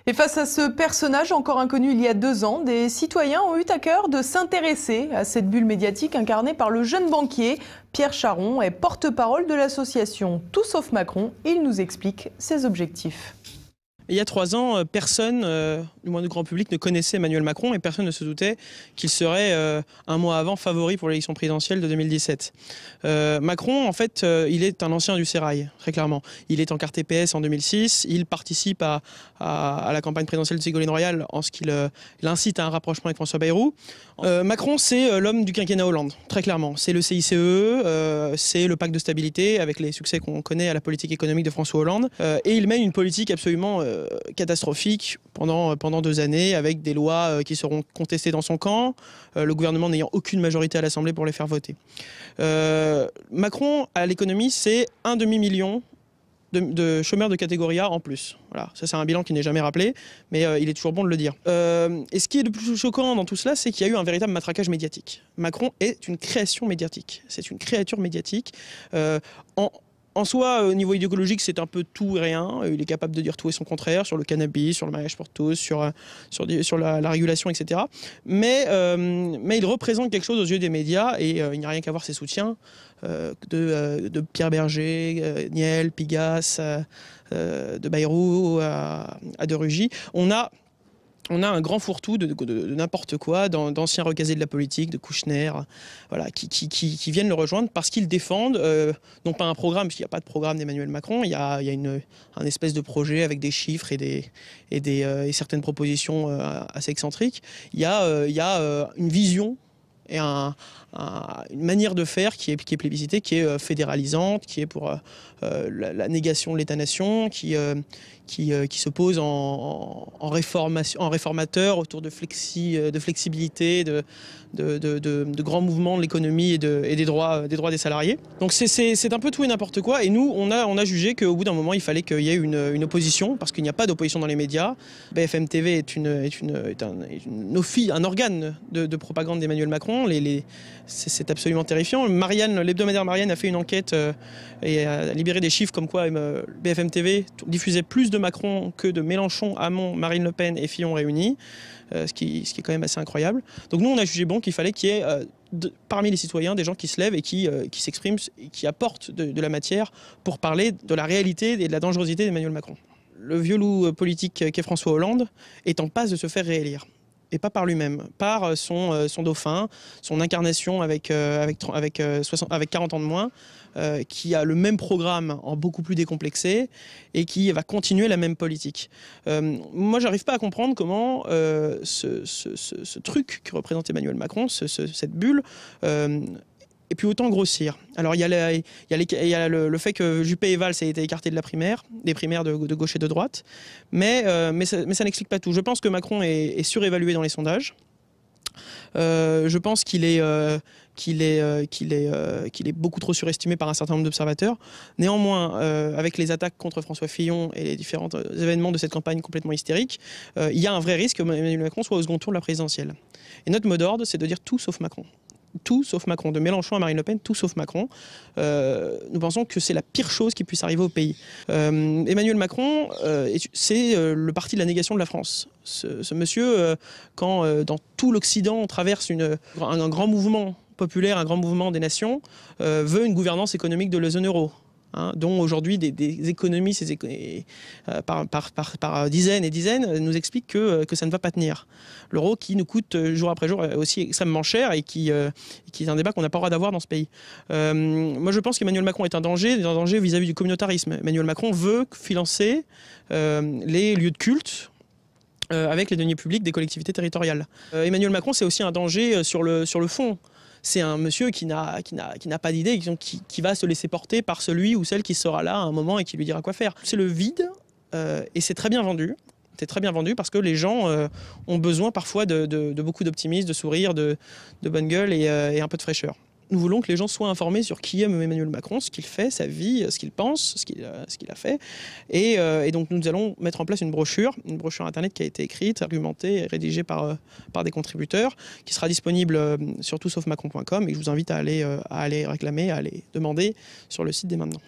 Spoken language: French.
Et face à ce personnage encore inconnu il y a 2 ans, des citoyens ont eu à cœur de s'intéresser à cette bulle médiatique incarnée par le jeune banquier. Pierre Charon est porte-parole de l'association Tout sauf Macron. Il nous explique ses objectifs. Il y a 3 ans, personne, du moins du grand public, ne connaissait Emmanuel Macron et personne ne se doutait qu'il serait un mois avant favori pour l'élection présidentielle de 2017. Macron, en fait, il est un ancien du Sérail, très clairement. Il est encarté PS en 2006, il participe à la campagne présidentielle de Ségolène Royal en ce qu'il incite à un rapprochement avec François Bayrou. Macron, c'est l'homme du quinquennat Hollande, très clairement. C'est le CICE, c'est le pacte de stabilité avec les succès qu'on connaît à la politique économique de François Hollande. Et il mène une politique absolument catastrophique pendant 2 années avec des lois qui seront contestées dans son camp, le gouvernement n'ayant aucune majorité à l'Assemblée pour les faire voter. Macron, à l'économie, c'est 1,5 million de chômeurs de catégorie A en plus. Voilà, ça c'est un bilan qui n'est jamais rappelé, mais il est toujours bon de le dire. Et ce qui est le plus choquant dans tout cela, c'est qu'il y a eu un véritable matraquage médiatique. Macron est une création médiatique, c'est une créature médiatique. En soi, au niveau idéologique, c'est un peu tout et rien. Il est capable de dire tout et son contraire sur le cannabis, sur le mariage pour tous, sur la régulation, etc. Mais il représente quelque chose aux yeux des médias et il n'y a rien qu'à voir ses soutiens de Pierre Berger, Niel, Pigasse, de Bayrou à de Rugy. On a un grand fourre-tout de n'importe quoi, d'anciens recasés de la politique, de Kouchner, voilà, qui viennent le rejoindre parce qu'ils défendent, non pas un programme, parce qu'il n'y a pas de programme d'Emmanuel Macron, il y a un espèce de projet avec des chiffres et certaines propositions assez excentriques. Il y a une vision et une manière de faire qui est plébiscitée, qui est fédéralisante, qui est pour la négation de l'État-nation, qui se pose en réformateur autour de flexibilité, de grands mouvements de l'économie et des droits des salariés. Donc c'est un peu tout et n'importe quoi. Et nous, on a jugé qu'au bout d'un moment, il fallait qu'il y ait une opposition, parce qu'il n'y a pas d'opposition dans les médias. BFM TV est un organe de propagande d'Emmanuel Macron. C'est absolument terrifiant. L'hebdomadaire Marianne a fait une enquête et a libéré des chiffres comme quoi BFM TV diffusait plus de Macron que de Mélenchon, Hamon, Marine Le Pen et Fillon réunis, ce qui est quand même assez incroyable. Donc nous, on a jugé bon qu'il fallait qu'il y ait parmi les citoyens des gens qui se lèvent et qui s'expriment et qui apportent de la matière pour parler de la réalité et de la dangerosité d'Emmanuel Macron. Le vieux loup politique qu'est François Hollande est en passe de se faire réélire. Et pas par lui-même, par son dauphin, son incarnation avec 40 ans de moins, qui a le même programme en beaucoup plus décomplexé et qui va continuer la même politique. Moi, j'arrive pas à comprendre comment ce truc que représente Emmanuel Macron, cette bulle, et puis autant grossir. Alors il y a le fait que Juppé et Valls aient été écartés des primaires de gauche et de droite, mais ça n'explique pas tout. Je pense que Macron est surévalué dans les sondages. Je pense qu'il est beaucoup trop surestimé par un certain nombre d'observateurs. Néanmoins, avec les attaques contre François Fillon et les différents événements de cette campagne complètement hystérique, il y a un vrai risque que Emmanuel Macron soit au second tour de la présidentielle. Et notre mot d'ordre, c'est de dire tout sauf Macron. Tout sauf Macron, de Mélenchon à Marine Le Pen, tout sauf Macron. Nous pensons que c'est la pire chose qui puisse arriver au pays. Emmanuel Macron, c'est le parti de la négation de la France. Ce monsieur, quand dans tout l'Occident on traverse un grand mouvement populaire, un grand mouvement des nations, veut une gouvernance économique de la zone euro. Dont aujourd'hui des économistes par dizaines et dizaines nous expliquent que ça ne va pas tenir. L'euro qui nous coûte jour après jour aussi extrêmement cher et qui est un débat qu'on n'a pas le droit d'avoir dans ce pays. Moi je pense qu'Emmanuel Macron est un danger vis-à-vis du communautarisme. Emmanuel Macron veut financer les lieux de culte avec les deniers publics des collectivités territoriales. Emmanuel Macron c'est aussi un danger sur le fond. C'est un monsieur qui n'a pas d'idée, qui va se laisser porter par celui ou celle qui sera là à un moment et qui lui dira quoi faire. C'est le vide et c'est très bien vendu. C'est très bien vendu parce que les gens ont besoin parfois de beaucoup d'optimisme, de sourire, de bonne gueule et un peu de fraîcheur. Nous voulons que les gens soient informés sur qui est Emmanuel Macron, ce qu'il fait, sa vie, ce qu'il pense, ce qu'il a fait. Et donc nous allons mettre en place une brochure internet qui a été écrite, argumentée et rédigée par des contributeurs, qui sera disponible sur toutsaufmacron.com et que je vous invite à aller réclamer, à aller demander sur le site dès maintenant.